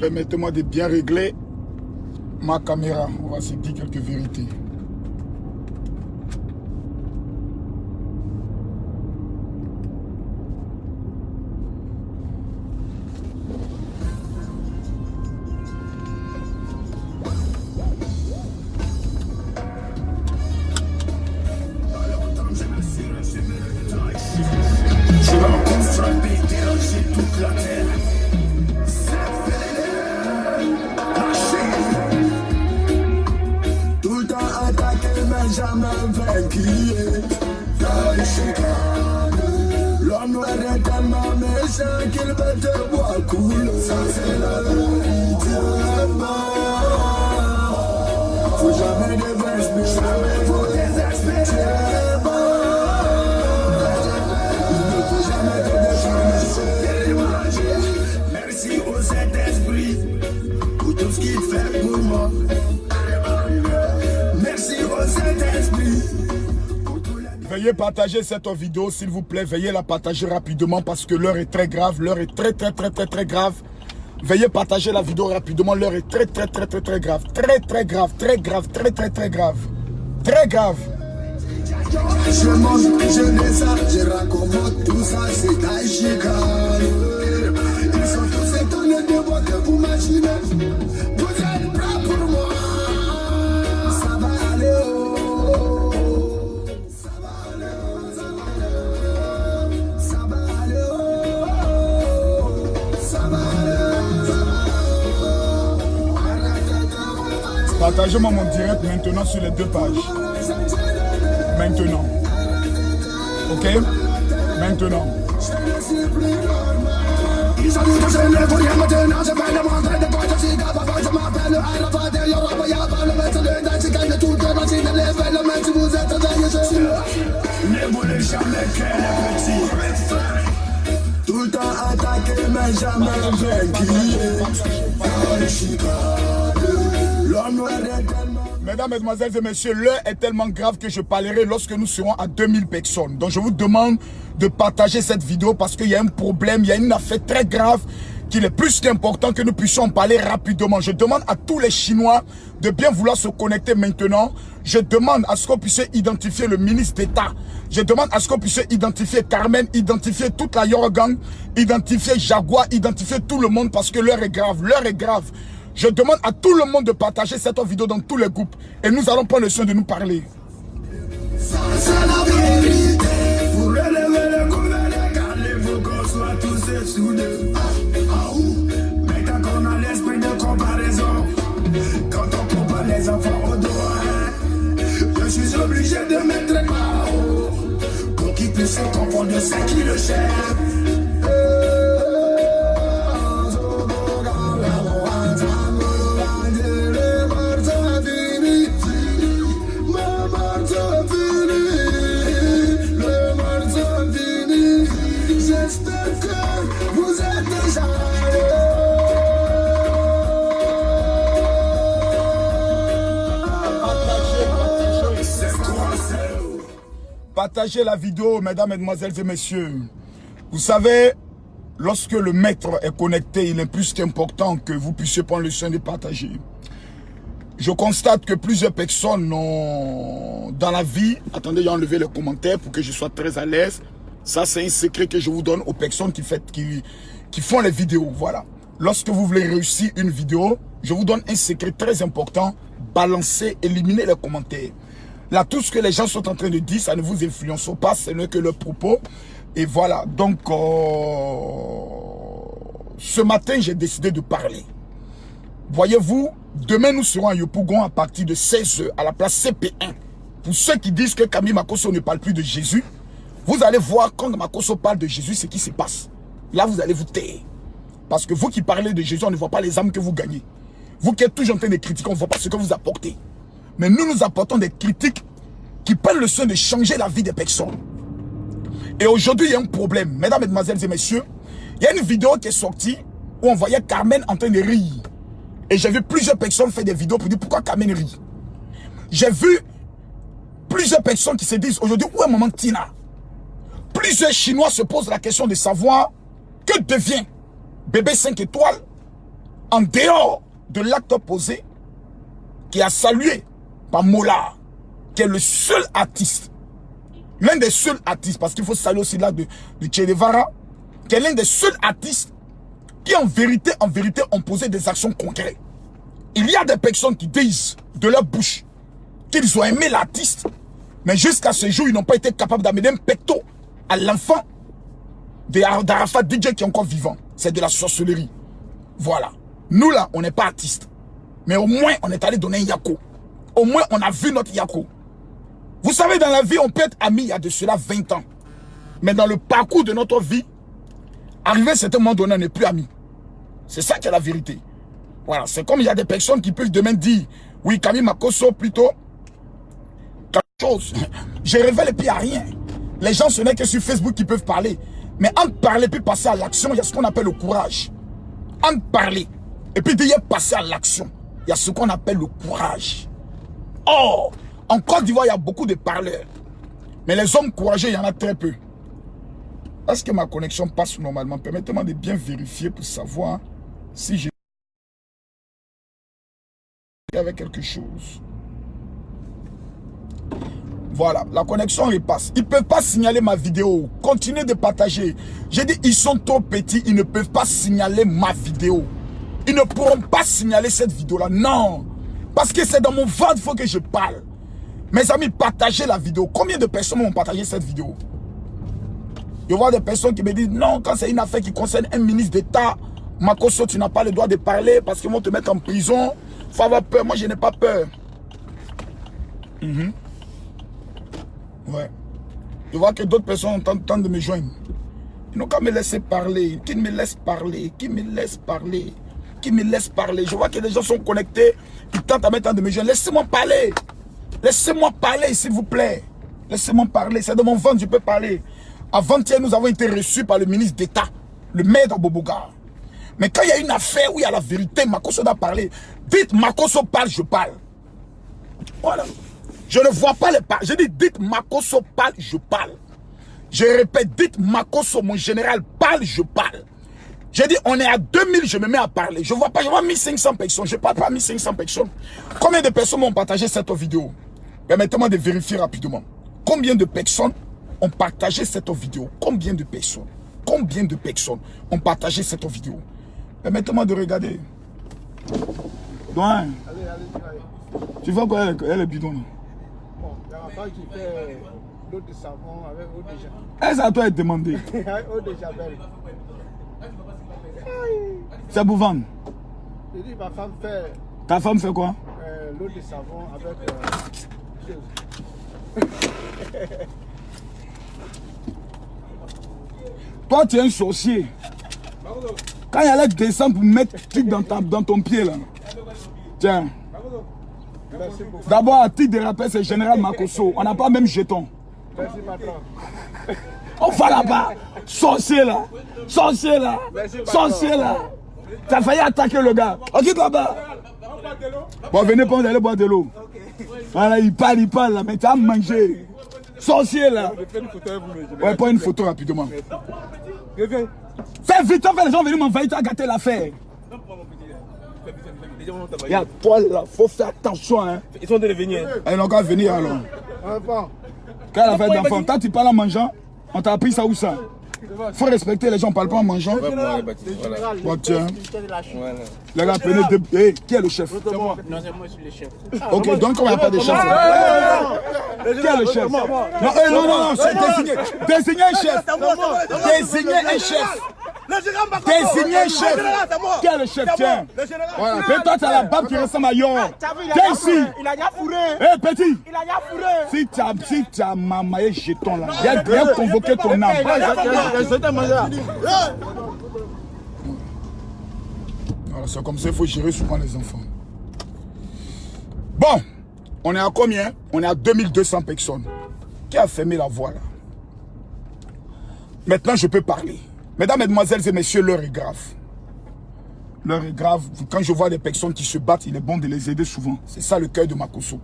Permettez-moi de bien régler ma caméra. On va se dire quelques vérités. Tout le temps attaqué mais jamais vaincu. L'homme noir est tellement méchant qu'il peut te boire couler. Ça c'est la vérité. Faut jamais désespérer. Jamais faut désespérer. Merci au Saint-Esprit pour tout ce qu'il fait pour moi. Merci au Saint-Esprit. Veuillez partager cette vidéo s'il vous plaît. Veuillez la partager rapidement parce que l'heure est très grave. L'heure est très grave. Veuillez partager la vidéo rapidement. L'heure est très grave. Très grave. Très grave. Je mange, je descends, je raccommode tout ça, c'est Taïchika. Ils sont tous étonnés de votre pour machiner. Vous êtes prêts pour moi? Ça va aller, oh. Ça va aller, oh. Ça va aller, oh. Ça va aller, oh. Partagez-moi mon direct maintenant sur les deux pages. Maintenant. Ok? Maintenant. Ils ont dit que je ne voulais maintenant, je vais le montrer de quoi je suis capable. Je m'appelle Arafat et Yoruba, y'a pas le maître de danse, gagne de toutes les machines, lève le maître, vous êtes gagnés, je suis là. Ne voulez jamais qu'elle est petite. Tout le temps attaqué, mais jamais vaincu. L'homme noir est tellement... Mesdames, Mesdemoiselles et Messieurs, l'heure est tellement grave que je parlerai lorsque nous serons à 2000 personnes. Donc je vous demande de partager cette vidéo parce qu'il y a un problème, il y a une affaire très grave qu'il est plus qu'important que nous puissions en parler rapidement. Je demande à tous les Chinois de bien vouloir se connecter maintenant. Je demande à ce qu'on puisse identifier le ministre d'État. Je demande à ce qu'on puisse identifier Carmen, identifier toute la Yorogang, identifier Jaguar, identifier tout le monde parce que l'heure est grave. L'heure est grave. Je demande à tout le monde de partager cette vidéo dans tous les groupes. Et nous allons prendre le soin de nous parler. Ça c'est la vérité. Pour relever le gouvernement, gardez-vous qu'on soit tous soudés. Mais quand on a l'esprit de comparaison, quand on compare les enfants au doigt, je suis obligé de mettre KO pour qu'ils puissent comprendre ce qui le chef. J'espère que vous êtes déjà Partagez la vidéo, mesdames, mesdemoiselles et messieurs. Vous savez, lorsque le maître est connecté, il est plus qu'important que vous puissiez prendre le soin de partager. Je constate que plusieurs personnes ont, dans la vie... Attendez, j'ai enlevé les commentaires pour que je sois très à l'aise. Ça, c'est un secret que je vous donne aux personnes qui font les vidéos. Voilà. Lorsque vous voulez réussir une vidéo, je vous donne un secret très important. Balancez, éliminez les commentaires. Là, tout ce que les gens sont en train de dire, ça ne vous influence pas, ce n'est que leurs propos. Et voilà. Donc, ce matin, j'ai décidé de parler. Voyez-vous, demain, nous serons à Yopougon à partir de 16 h à la place CP1. Pour ceux qui disent que Camille Makosso ne parle plus de Jésus, vous allez voir quand Makosso parle de Jésus, ce qui se passe. Là, vous allez vous taire. Parce que vous qui parlez de Jésus, on ne voit pas les âmes que vous gagnez. Vous qui êtes toujours en train de critiquer, on ne voit pas ce que vous apportez. Mais nous apportons des critiques qui prennent le soin de changer la vie des personnes. Et aujourd'hui, il y a un problème. Mesdames, Mesdemoiselles et Messieurs, il y a une vidéo qui est sortie où on voyait Carmen en train de rire. Et j'ai vu plusieurs personnes faire des vidéos pour dire pourquoi Carmen rit. J'ai vu plusieurs personnes qui se disent aujourd'hui, où est maman Tina? Plusieurs Chinois se posent la question de savoir que devient bébé 5 étoiles en dehors de l'acte posé, qui a salué par Mola, qui est le seul artiste, l'un des seuls artistes, parce qu'il faut saluer aussi l'acte de Che Guevara, qui est l'un des seuls artistes qui en vérité, ont posé des actions concrètes. Il y a des personnes qui disent de leur bouche qu'ils ont aimé l'artiste, mais jusqu'à ce jour, ils n'ont pas été capables d'amener un pecto à l'enfant d'Arafat DJ qui est encore vivant. C'est de la sorcellerie. Voilà. Nous là, on n'est pas artistes. Mais au moins, on est allé donner un yako. Au moins, on a vu notre yako. Vous savez, dans la vie, on peut être amis il y a de cela 20 ans. Mais dans le parcours de notre vie, arrivé à un certain moment donné, on n'est plus amis. C'est ça qui est la vérité. Voilà. C'est comme il y a des personnes qui peuvent demain dire, oui, Camille Makosso, plutôt, quelque chose. Je révèle et puis il n'y a rien. Les gens, ce n'est que sur Facebook qui peuvent parler. Mais entre parler puis passer à l'action, il y a ce qu'on appelle le courage. Entre parler et puis dire passer à l'action, il y a ce qu'on appelle le courage. Or, en Côte d'Ivoire, il y a beaucoup de parleurs. Mais les hommes courageux, il y en a très peu. Est-ce que ma connexion passe normalement? Permettez-moi de bien vérifier pour savoir si j'ai avec quelque chose. Voilà, la connexion repasse. Ils ne peuvent pas signaler ma vidéo. Continuez de partager. J'ai dit, ils sont trop petits, ils ne peuvent pas signaler ma vidéo. Ils ne pourront pas signaler cette vidéo-là. Non. Parce que c'est dans mon ventre, il faut que je parle. Mes amis, partagez la vidéo. Combien de personnes ont partagé cette vidéo? Je vois des personnes qui me disent, non, quand c'est une affaire qui concerne un ministre d'État, Makosso, tu n'as pas le droit de parler parce qu'ils vont te mettre en prison. Il faut avoir peur. Moi, je n'ai pas peur. Ouais. Je vois que d'autres personnes tentent de me joindre. Ils n'ont qu'à me laisser parler. Qui me laisse parler? Qui me laisse parler? Qui me laisse parler? Je vois que les gens sont connectés. Ils tentent à mettre de me joindre. Laissez-moi parler. Laissez-moi parler, s'il vous plaît. Laissez-moi parler. C'est de mon ventre, je peux parler. Avant-hier, nous avons été reçus par le ministre d'État, le maire d'Aboboga. Mais quand il y a une affaire où il y a la vérité, Makosso doit parler. Dites Makosso parle, je parle. Voilà. Je ne vois pas les paroles. Je dis, dites Makosso parle, je parle. Je répète, dites Makosso, mon général, parle, je parle. J'ai dit, on est à 2000, je me mets à parler. Je vois pas, je vois 1500 personnes. Je ne parle pas à 1500 personnes. Combien de personnes ont partagé cette vidéo? Permettez-moi de vérifier rapidement. Combien de personnes ont partagé cette vidéo? Combien de personnes? Combien de personnes ont partagé cette vidéo? Permettez-moi de regarder. Doin. Tu vois quoi, elle est bidon là? Bon, il y a une femme qui fait l'eau de savon avec eau de javel. Elle, ça doit être demandé. Eau de javel. C'est pour vendre. Je dis, ma femme fait Ta femme fait quoi? l'eau de savon avec Toi, tu es un sorcier. Quand il y a l'air descendre pour mettre truc dans ton pied là. Tiens. D'abord, à titre de rappel, c'est Général Makosso. On n'a pas même jeton. Merci, patron. On va là-bas. Sorcier là. Sorcier là. Sorcier là. T'as failli attaquer le gars. Ok, là-bas. Bon, venez prendre, allez boire de l'eau. Voilà, il parle là, mais tu as mangé. Sorcier là. Ouais, prends une photo rapidement. Fais vite, fais les gens venir m'envahir, tu as gâté l'affaire. Regarde, toi là, faut faire attention. Hein. Ils sont en train de venir. Ils n'ont qu'à venir alors. Enfant. Quelle affaire d'enfant? Toi, tu parles en mangeant, on t'a appris ça où ça? Faut respecter les gens, on ne parle pas en mangeant. Bon, tiens. Les gars, prenez deux. Hey, qui est le chef? C'est moi. Non, c'est moi, je suis le chef. Ok, donc il n'y a pas de chef. Qui est le chef? Non, c'est désigné. Désigner un chef. Désigner un chef. Désigner un chef. Qui est le chef? Tiens. Voilà. Et toi, tu as la barbe qui ressemble à Yor. Viens ici. Il a déjà fourré. Hé, petit. Il a déjà fourré. Si tu as mamaillé jeton là, il y a bien convoqué ton âme. C'est comme ça, il faut gérer souvent les enfants. Bon, on est à combien? On est à 2200 personnes. Qui a fermé la voie là? Maintenant, je peux parler. Mesdames, mesdemoiselles et messieurs, l'heure est grave. L'heure est grave. Quand je vois des personnes qui se battent, il est bon de les aider souvent. C'est ça le cœur de Makosso.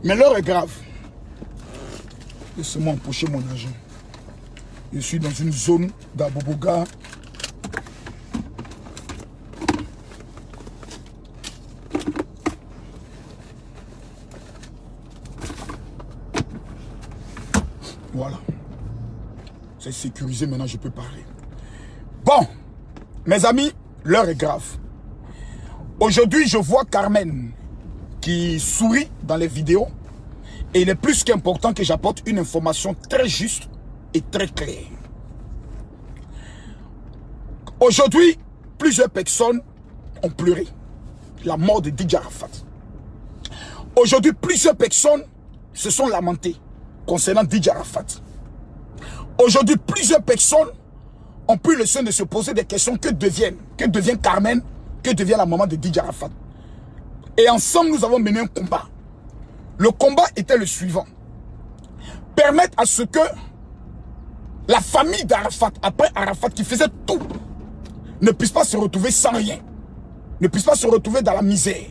Mais l'heure est grave. Laissez-moi empocher mon argent. Je suis dans une zone d'Aboboga. Voilà. C'est sécurisé, maintenant je peux parler. Bon, mes amis, l'heure est grave. Aujourd'hui, je vois Carmen qui sourit dans les vidéos. Et il est plus qu'important que j'apporte une information très juste et très claire. Aujourd'hui, plusieurs personnes ont pleuré la mort de Didier Arafat. Aujourd'hui, plusieurs personnes se sont lamentées concernant Didier Arafat. Aujourd'hui, plusieurs personnes ont pris le soin de se poser des questions. Que devient Carmen? Que devient la maman de Didier Arafat? Et ensemble, nous avons mené un combat. Le combat était le suivant. Permettre à ce que la famille d'Arafat, après Arafat, qui faisait tout, ne puisse pas se retrouver sans rien. Ne puisse pas se retrouver dans la misère.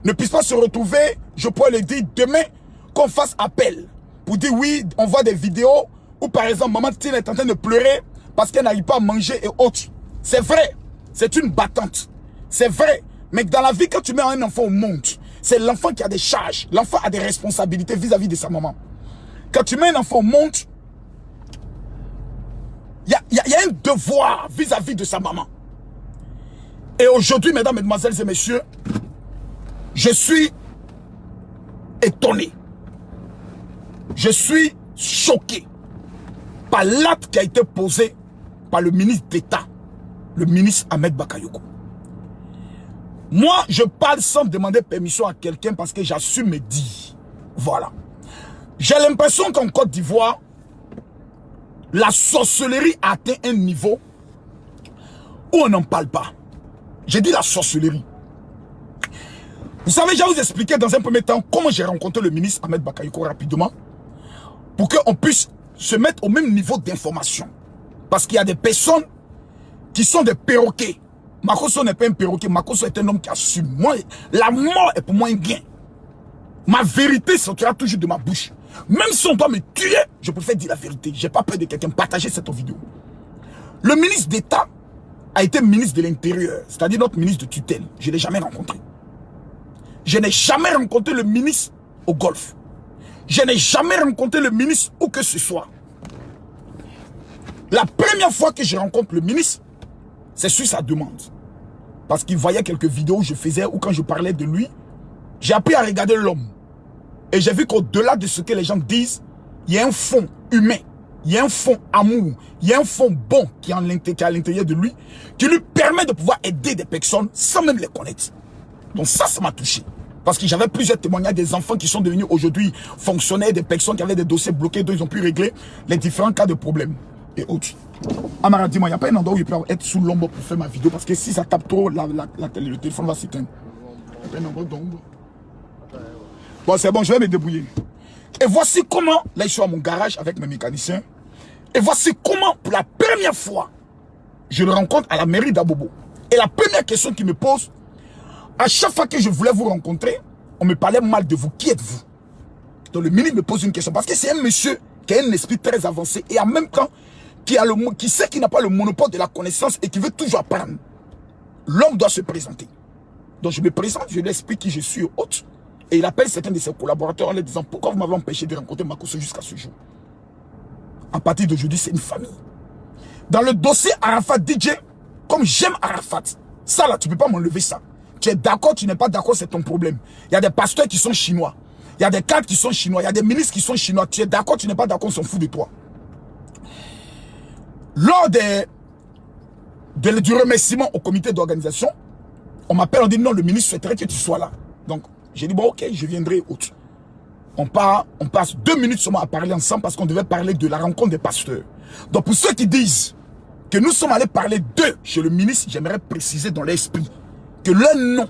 Ne puisse pas se retrouver, je pourrais le dire, demain, qu'on fasse appel. Pour dire oui, on voit des vidéos où par exemple, maman Tine est en train de pleurer parce qu'elle n'arrive pas à manger et autres. C'est vrai, c'est une battante. C'est vrai, mais dans la vie, quand tu mets un enfant au monde, c'est l'enfant qui a des charges. L'enfant a des responsabilités vis-à-vis de sa maman. Quand tu mets un enfant au monde, il y a un devoir vis-à-vis de sa maman. Et aujourd'hui, mesdames, mesdemoiselles et messieurs, je suis étonné. Je suis choqué par l'acte qui a été posé par le ministre d'État, le ministre Ahmed Bakayoko. Moi, je parle sans demander permission à quelqu'un parce que j'assume mes dires. Voilà. J'ai l'impression qu'en Côte d'Ivoire, la sorcellerie a atteint un niveau où on n'en parle pas. J'ai dit la sorcellerie. Vous savez, je vais vous expliquer dans un premier temps comment j'ai rencontré le ministre Ahmed Bakayoko rapidement pour qu'on puisse se mettre au même niveau d'information. Parce qu'il y a des personnes qui sont des perroquets. Makosso n'est pas un perroquet, Makosso est un homme qui assume. Moi, la mort est pour moi un gain. Ma vérité sortira toujours de ma bouche. Même si on doit me tuer, je préfère dire la vérité. Je n'ai pas peur de quelqu'un. Partagez cette vidéo. Le ministre d'État a été ministre de l'Intérieur, c'est-à-dire notre ministre de tutelle. Je ne l'ai jamais rencontré. Je n'ai jamais rencontré le ministre au Golfe. Je n'ai jamais rencontré le ministre où que ce soit. La première fois que je rencontre le ministre, c'est sur sa demande. Parce qu'il voyait quelques vidéos que je faisais ou quand je parlais de lui, j'ai appris à regarder l'homme. Et j'ai vu qu'au-delà de ce que les gens disent, il y a un fond humain, il y a un fond amour, il y a un fond bon qui est à l'intérieur de lui, qui lui permet de pouvoir aider des personnes sans même les connaître. Donc ça m'a touché. Parce que j'avais plusieurs témoignages des enfants qui sont devenus aujourd'hui fonctionnaires, des personnes qui avaient des dossiers bloqués, dont ils ont pu régler les différents cas de problèmes et autres. Amara, dis-moi, il n'y a pas un endroit où il peut être sous l'ombre pour faire ma vidéo, parce que si ça tape trop, le téléphone va s'éteindre. Il n'y a pas un endroit d'ombre. Bon, c'est bon, je vais me débrouiller. Et voici comment, là je suis à mon garage avec mes mécaniciens, et voici comment, pour la première fois, je le rencontre à la mairie d'Abobo. Et la première question qu'il me pose, à chaque fois que je voulais vous rencontrer, on me parlait mal de vous. Qui êtes-vous? Donc le ministre me pose une question, parce que c'est un monsieur qui a un esprit très avancé, et en même temps, qui sait qu'il n'a pas le monopole de la connaissance et qui veut toujours apprendre. L'homme doit se présenter. Donc je me présente, je lui explique qui je suis autre. Et il appelle certains de ses collaborateurs en leur disant pourquoi vous m'avez empêché de rencontrer Makosso jusqu'à ce jour. À partir d'aujourd'hui, c'est une famille. Dans le dossier Arafat DJ, comme j'aime Arafat, ça là, tu ne peux pas m'enlever ça. Tu es d'accord, tu n'es pas d'accord, c'est ton problème. Il y a des pasteurs qui sont chinois. Il y a des cadres qui sont chinois. Il y a des ministres qui sont chinois. Tu es d'accord, tu n'es pas d'accord, on s'en fout de toi. Lors du remerciement au comité d'organisation, on m'appelle, on dit non, le ministre souhaiterait que tu sois là. Donc, j'ai dit bon, ok, je viendrai autre. On passe 2 minutes seulement à parler ensemble parce qu'on devait parler de la rencontre des pasteurs. Donc, pour ceux qui disent que nous sommes allés parler d'eux chez le ministre, j'aimerais préciser dans l'esprit que leur nom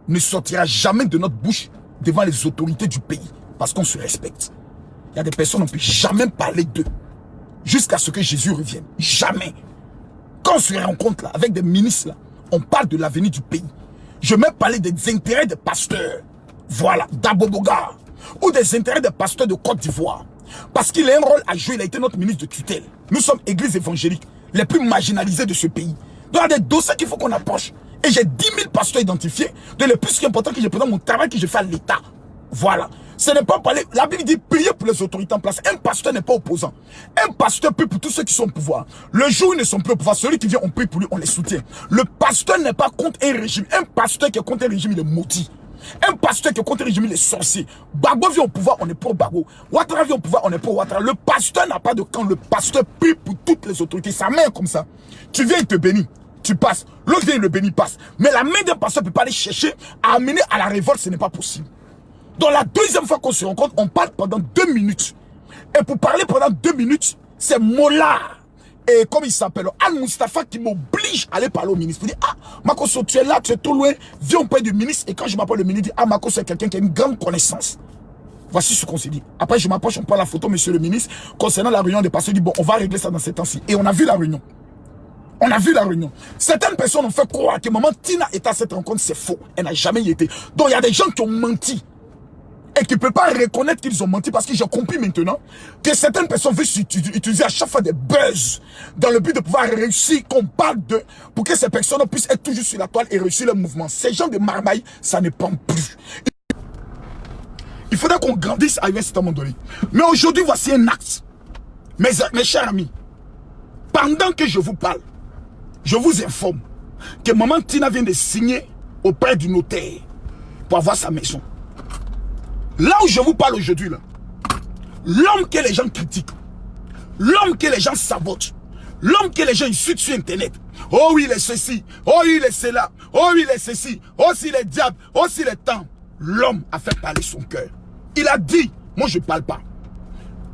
ne sortira jamais de notre bouche devant les autorités du pays parce qu'on se respecte. Il y a des personnes, on ne peut jamais parler d'eux jusqu'à ce que Jésus revienne. Jamais. Quand on se rencontre là, avec des ministres là, on parle de l'avenir du pays. Je vais parler des intérêts des pasteurs. Voilà, d'Aboboga. Ou des intérêts des pasteurs de Côte d'Ivoire. Parce qu'il a un rôle à jouer, il a été notre ministre de tutelle. Nous sommes églises évangéliques, les plus marginalisées de ce pays. Donc il y a des dossiers qu'il faut qu'on approche. Et j'ai 10 000 pasteurs identifiés. Donc le plus important que je présente mon travail que je fais à l'État. Voilà. Ce n'est pas parler. La Bible dit prier pour les autorités en place. Un pasteur n'est pas opposant. Un pasteur prie pour tous ceux qui sont au pouvoir. Le jour où ils ne sont plus au pouvoir, celui qui vient, on prie pour lui, on les soutient. Le pasteur n'est pas contre un régime. Un pasteur qui est contre un régime, il est maudit. Un pasteur qui est contre un régime, il est sorcier. Bagbo vient au pouvoir, on est pour Bagbo. Ouattara vient au pouvoir, on est pour Ouattara. Le pasteur n'a pas de camp. Le pasteur prie pour toutes les autorités. Sa main est comme ça. Tu viens, il te bénit. Tu passes. L'autre vient, il le bénit, passe. Mais la main d'un pasteur ne peut pas aller chercher à amener à la révolte, ce n'est pas possible. Donc la deuxième fois qu'on se rencontre, on parle pendant 2 minutes. Et pour parler pendant 2 minutes, c'est Mola. Et comme il s'appelle, Al-Mustafa qui m'oblige à aller parler au ministre. Il dit, ah, Makosso, tu es là, tu es tout loin. Viens au du ministre. Et quand je m'appelle le ministre, il dit, ah, Makosso, c'est quelqu'un qui a une grande connaissance. Voici ce qu'on s'est dit. Après, je m'approche, on prend la photo, monsieur le ministre. Concernant la réunion des pasteurs, il dit, bon, on va régler ça dans ces temps-ci. Et on a vu la réunion. On a vu la réunion. Certaines personnes ont fait croire que maman Tina était à cette rencontre. C'est faux. Elle n'a jamais y été. Donc, il y a des gens qui ont menti. Et qui ne peuvent pas reconnaître qu'ils ont menti parce que j'ai compris maintenant que certaines personnes veulent utiliser à chaque fois des buzz dans le but de pouvoir réussir, qu'on parle d'eux, pour que ces personnes puissent être toujours sur la toile et réussir le mouvement. Ces gens de marmaille, ça ne prend plus. Il faudrait qu'on grandisse à un certain moment donné. Mais aujourd'hui, voici un acte. Mes chers amis, pendant que je vous parle, je vous informe que maman Tina vient de signer auprès du notaire pour avoir sa maison. Là où je vous parle aujourd'hui, là, l'homme que les gens critiquent, l'homme que les gens sabotent, l'homme que les gens insultent sur Internet, oh oui, il est ceci, oh oui, il est cela, oh oui, il est ceci, oh si les diables, oh si les temps, l'homme a fait parler son cœur. Il a dit, moi je ne parle pas.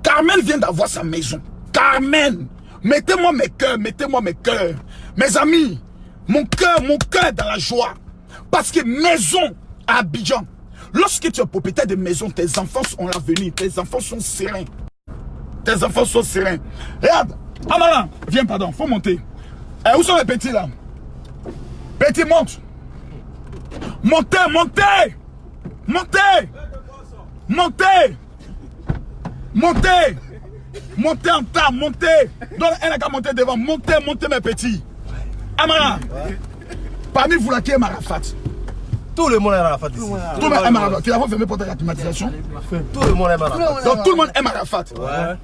Carmen vient d'avoir sa maison. Carmen, mettez-moi mes cœurs, mettez-moi mes cœurs. Mes amis, mon cœur est dans la joie. Parce que maison à Abidjan, lorsque tu es propriétaire de maison, tes enfants ont l'avenir, tes enfants sont sereins. Tes enfants sont sereins. Regarde, Amara, viens, pardon, faut monter. Où sont les petits là? Petits, monte. Montez, montez. Montez. Montez. Montez. Montez en tas, montez. Donc, elle n'a qu'à monter devant. Montez, montez mes petits. Amara, parmi vous là, qui est Marafat? Tout le monde aime Arafat ici. Tout le monde aime Arafat. Tu l'as fait fermer pour la climatisation? Tout le monde aime Arafat. Donc tout le monde aime Arafat. Ouais.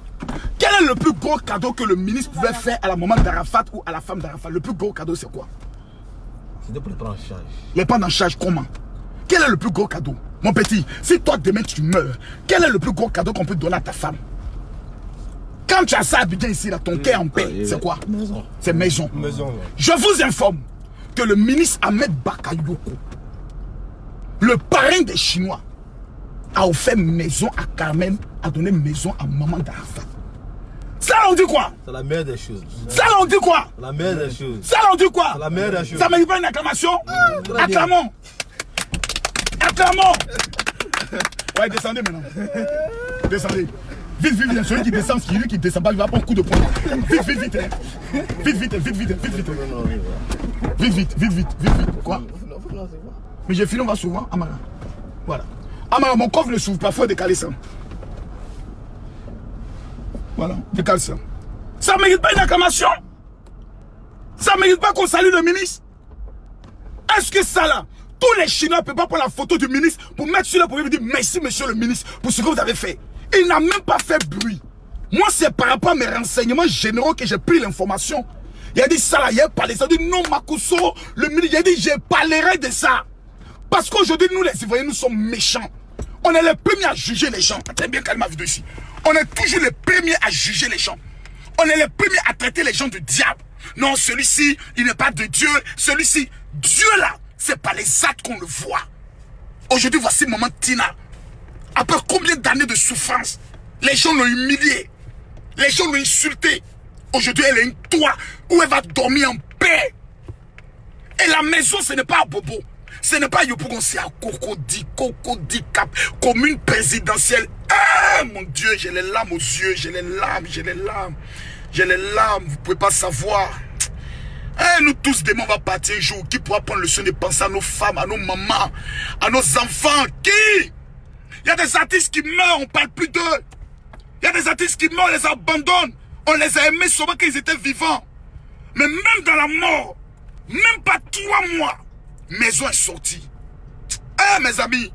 Quel est le plus gros cadeau que le ministre pouvait faire à la maman d'Arafat ou à la femme d'Arafat? Le plus gros cadeau, c'est quoi? C'est de prendre en charge. Les prendre en charge comment? Quel est le plus gros cadeau? Mon petit, si toi demain tu meurs, quel est le plus gros cadeau qu'on peut donner à ta femme? Quand tu as ça bien ici, là, ton cœur en paix, c'est quoi? Maison. C'est maison. Maison, ouais. Je vous informe que le ministre Ahmed Bakayoko, le parrain des Chinois, a offert maison à Carmen, a donné maison à maman d'Arafat. Ça là on dit quoi? C'est la meilleure des choses. Ça là on dit quoi? La meilleure des choses. Ça là on dit quoi? C'est la meilleure des choses. Ça mérite pas une acclamation? très bien. Acclamons. Acclamons. Ouais, descendez maintenant. Descendez. Vite, vite, vite. Celui qui descend, c'est lui qui descend pas, il va prendre un coup de poing. Vite, vite, vite. Vite, vite, vite, vite, vite, vite. Vite, vite, vite, vite, vite, vite. Quoi? Mais j'ai fini, on va souvent, Amara. Voilà. Amara, mon coffre ne s'ouvre pas, il faut décaler ça. Voilà, décale ça. Ça ne mérite pas une acclamation? Ça ne mérite pas qu'on salue le ministre? Est-ce que ça là, tous les Chinois ne peuvent pas prendre la photo du ministre pour mettre sur le premier et dire merci monsieur le ministre pour ce que vous avez fait? Il n'a même pas fait bruit. Moi, c'est par rapport à mes renseignements généraux que j'ai pris l'information. Il a dit ça là, il a parlé ça. Il a dit non, Makosso, le ministre, il a dit je parlerai de ça. Parce qu'aujourd'hui, nous les Ivoiriens, nous sommes méchants. On est les premiers à juger les gens. Attends bien calme ma vidéo ici. On est toujours les premiers à juger les gens. On est les premiers à traiter les gens de diable. Non, celui-ci, il n'est pas de Dieu. Celui-ci, Dieu là, c'est par les actes qu'on le voit. Aujourd'hui, voici maman Tina. Après combien d'années de souffrance, les gens l'ont humiliée. Les gens l'ont insultée. Aujourd'hui, elle a un toit où elle va dormir en paix. Et la maison, ce n'est pas à Bobo. Ce n'est pas à Yopougon, c'est à Cocody Cap, commune présidentielle. Ah, mon Dieu, j'ai les larmes aux yeux, j'ai les larmes, j'ai les larmes. J'ai les larmes, vous ne pouvez pas savoir. Eh, nous tous, demain, on va partir un jour. Qui pourra prendre le soin de penser à nos femmes, à nos mamans, à nos enfants? Qui? Il y a des artistes qui meurent, on ne parle plus d'eux. Il y a des artistes qui meurent, on les abandonne. On les a aimés seulement quand ils étaient vivants. Mais même dans la mort, même pas 3 mois, maison est sortie. Eh, mes amis,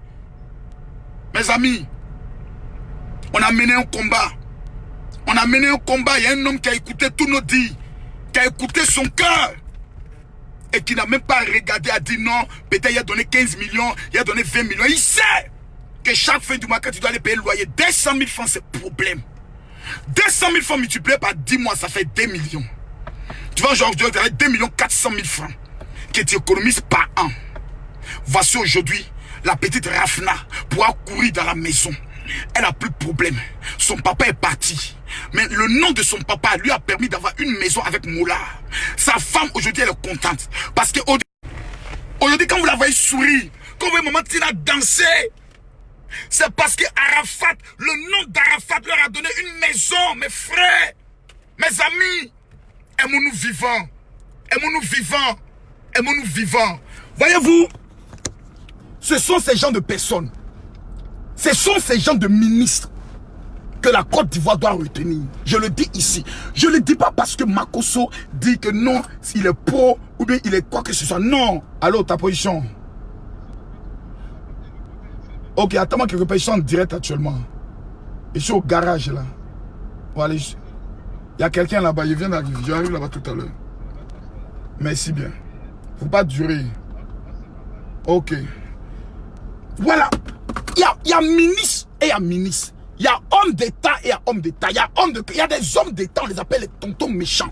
On a mené un combat. On a mené un combat. Il y a un homme qui a écouté tous nos dits, qui a écouté son cœur et qui n'a même pas regardé, a dit non, peut-être il a donné 15 millions, il a donné 20 millions. Il sait que chaque fin du mois, quand tu dois aller payer le loyer, 200 000 francs, c'est problème. 200 000 francs multipliés par 10 mois, ça fait 2 millions. Tu vois, aujourd'hui, tu as 2 400 000 francs que tu économises par an. Voici aujourd'hui, la petite Rafna pourra courir dans la maison. Elle n'a plus de problème. Son papa est parti. Mais le nom de son papa lui a permis d'avoir une maison avec Moula. Sa femme, aujourd'hui, elle est contente. Parce que aujourd'hui, quand vous la voyez sourire, quand vous voyez Maman Tina danser, c'est parce que Arafat, le nom d'Arafat leur a donné une maison. Mes frères, mes amis, aimons-nous vivants. Aimons-nous vivants. Aimons-nous vivants. Voyez-vous, ce sont ces gens de personnes. Ce sont ces gens de ministres que la Côte d'Ivoire doit retenir. Je le dis ici. Je ne le dis pas parce que Makosso dit que non, il est pro ou bien il est quoi que ce soit. Non. Allô, ta position. Ok, attends-moi quelque part. Je suis en direct actuellement. Je suis au garage là. Voilà. Il y a quelqu'un là-bas. Il vient d'arriver. J'arrive là-bas tout à l'heure. Merci bien. Faut pas durer. Ok. Voilà. Il y a ministre et il y a ministre. Il y a homme d'État et il y a homme d'État. Il y a des hommes d'État, on les appelle les tontons méchants.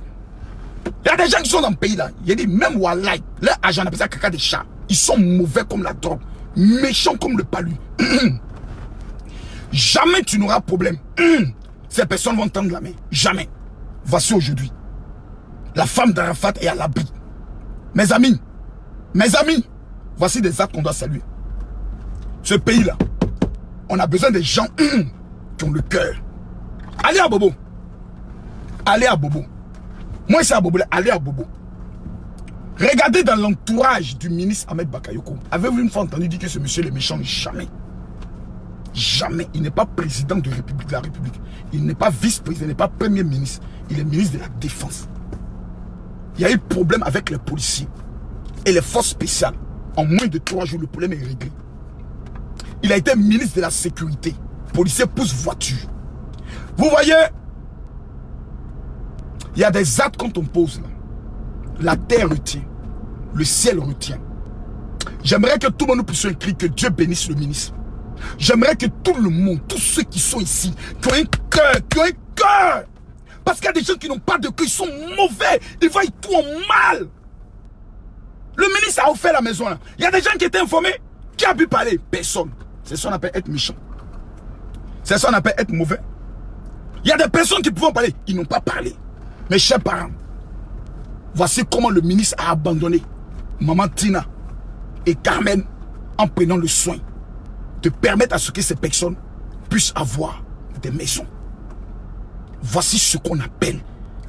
Il y a des gens qui sont dans le pays là. Il y a des même Walai, leur agent appelle ça caca des chats. Ils sont mauvais comme la drogue, méchants comme le palu. Jamais tu n'auras problème. Ces personnes vont tendre la main. Jamais. Voici aujourd'hui. La femme d'Arafat est à l'abri. Mes amis, voici des actes qu'on doit saluer. Ce pays-là, on a besoin des gens qui ont le cœur. Allez à Bobo. Allez à Bobo. Moi, c'est à Bobo. Allez à Bobo. Regardez dans l'entourage du ministre Ahmed Bakayoko. Avez-vous une fois entendu dire que ce monsieur est méchant? Jamais. Jamais. Il n'est pas président de la République. Il n'est pas vice-président. Il n'est pas premier ministre. Il est ministre de la Défense. Il y a eu problème avec les policiers et les forces spéciales. En moins de 3 jours, le problème est réglé. Il a été ministre de la Sécurité. Policier pousse voiture. Vous voyez, il y a des actes quand on pose là. La terre retient. Le ciel retient. J'aimerais que tout le monde puisse écrire que Dieu bénisse le ministre. J'aimerais que tout le monde, tous ceux qui sont ici, qui ont un cœur, parce qu'il y a des gens qui n'ont pas de cœur, ils sont mauvais, ils voient tout en mal. Le ministre a offert la maison là. Il y a des gens qui étaient informés. Qui a pu parler? Personne. C'est ça qu'on appelle être méchant. C'est ça qu'on appelle être mauvais. Il y a des personnes qui pouvaient parler. Ils n'ont pas parlé. Mes chers parents, voici comment le ministre a abandonné Maman Tina et Carmen en prenant le soin de permettre à ce que ces personnes puissent avoir des maisons. Voici ce qu'on appelle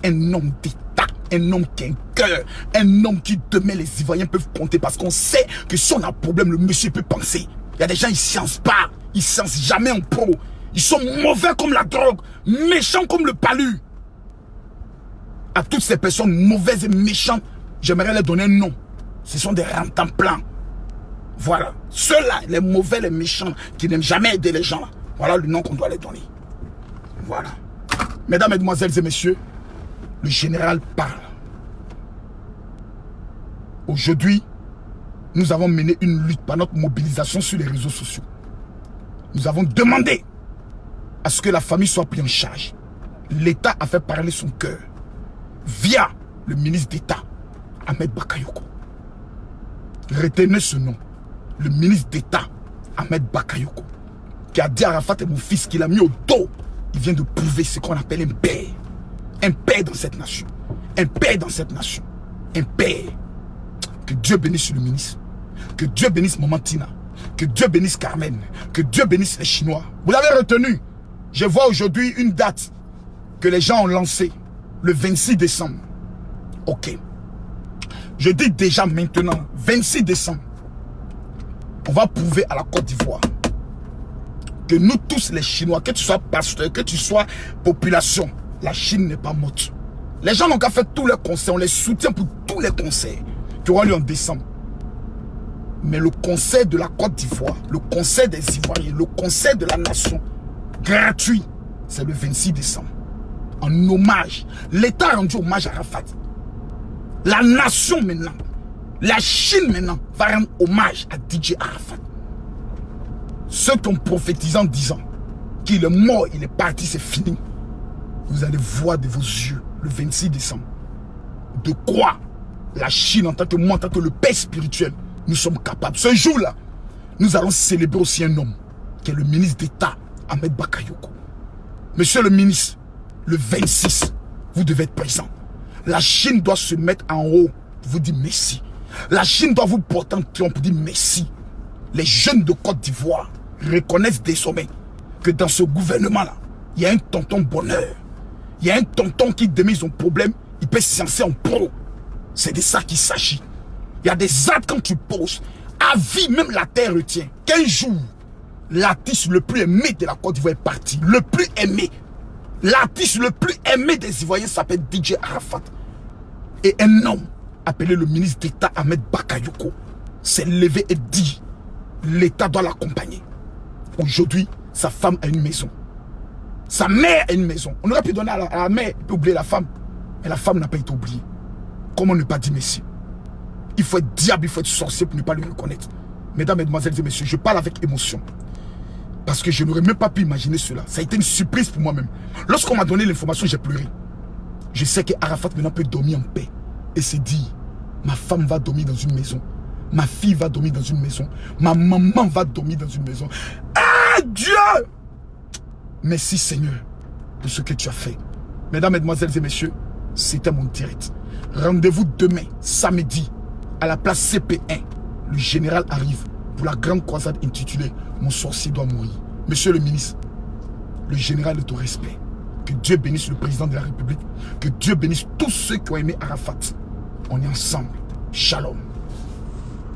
un homme d'État, un homme qui a un cœur, un homme qui demain les Ivoiriens peuvent compter parce qu'on sait que si on a un problème, le monsieur peut penser. Il y a des gens, ils ne sciences pas, ils ne sciences jamais en pro. Ils sont mauvais comme la drogue, méchants comme le palu. À toutes ces personnes mauvaises et méchantes, j'aimerais leur donner un nom. Ce sont des rentants-plans. Voilà. Ceux-là, les mauvais, les méchants, qui n'aiment jamais aider les gens, voilà le nom qu'on doit les donner. Voilà. Mesdames, Mesdemoiselles et Messieurs, le général parle. Aujourd'hui, nous avons mené une lutte par notre mobilisation sur les réseaux sociaux. Nous avons demandé à ce que la famille soit prise en charge. L'État a fait parler son cœur via le ministre d'État, Ahmed Bakayoko. Retenez ce nom. Le ministre d'État, Ahmed Bakayoko, qui a dit à Arafat et mon fils qu'il a mis au dos. Il vient de prouver ce qu'on appelle un père. Un père dans cette nation. Un père dans cette nation. Un père. Que Dieu bénisse le ministre. Que Dieu bénisse Maman Tina. Que Dieu bénisse Carmen. Que Dieu bénisse les Chinois. Vous l'avez retenu. Je vois aujourd'hui une date que les gens ont lancée. Le 26 décembre. Ok. Je dis déjà maintenant, 26 décembre, on va prouver à la Côte d'Ivoire que nous tous les Chinois, que tu sois pasteur, que tu sois population, la Chine n'est pas morte. Les gens n'ont qu'à faire tous les concerts, on les soutient pour tous les concerts qui auront lieu en décembre. Mais le concert de la Côte d'Ivoire, le concert des Ivoiriens, le concert de la nation, gratuit. C'est le 26 décembre. En hommage. L'État a rendu hommage à Arafat. La nation maintenant, la Chine maintenant, va rendre hommage à DJ Arafat. Ceux qui ont prophétisé en disant qu'il est mort, il est parti, c'est fini. Vous allez voir de vos yeux, le 26 décembre, de quoi la Chine, en tant que moi, en tant que le père spirituel, nous sommes capables. Ce jour-là, nous allons célébrer aussi un homme, qui est le ministre d'État, Ahmed Bakayoko. Monsieur le ministre, le 26, vous devez être présent. La Chine doit se mettre en haut pour vous dire merci. La Chine doit vous porter en triomphe pour dire merci. Les jeunes de Côte d'Ivoire reconnaissent désormais que dans ce gouvernement-là, il y a un tonton bonheur. Il y a un tonton qui, demain, ils ont problème, il peut se lancer en pro. C'est de ça qu'il s'agit. Il y a des actes quand tu poses. À vie, même la terre retient qu'un jour, l'artiste le plus aimé de la Côte d'Ivoire est parti. Le plus aimé. L'artiste le plus aimé des Ivoiriens s'appelle DJ Arafat. Et un homme appelé le ministre d'État Ahmed Bakayoko s'est levé et dit l'État doit l'accompagner. Aujourd'hui, sa femme a une maison. Sa mère a une maison. On aurait pu donner à la mère et oublier la femme. Mais la femme n'a pas été oubliée. Comment ne pas dire merci? Il faut être diable, il faut être sorcier pour ne pas le reconnaître. Mesdames, mesdemoiselles et messieurs, je parle avec émotion. Parce que je n'aurais même pas pu imaginer cela. Ça a été une surprise pour moi-même. Lorsqu'on m'a donné l'information, j'ai pleuré. Je sais que Arafat maintenant peut dormir en paix. Et se dire, ma femme va dormir dans une maison. Ma fille va dormir dans une maison. Ma maman va dormir dans une maison. Ah Dieu! Merci Seigneur pour ce que tu as fait. Mesdames, mesdemoiselles et messieurs, c'était mon direct. Rendez-vous demain, samedi, à la place CP1. Le général arrive pour la grande croisade intitulée « Mon sorcier doit mourir ». Monsieur le ministre, le général est au respect. Que Dieu bénisse le président de la République. Que Dieu bénisse tous ceux qui ont aimé Arafat. On est ensemble. Shalom.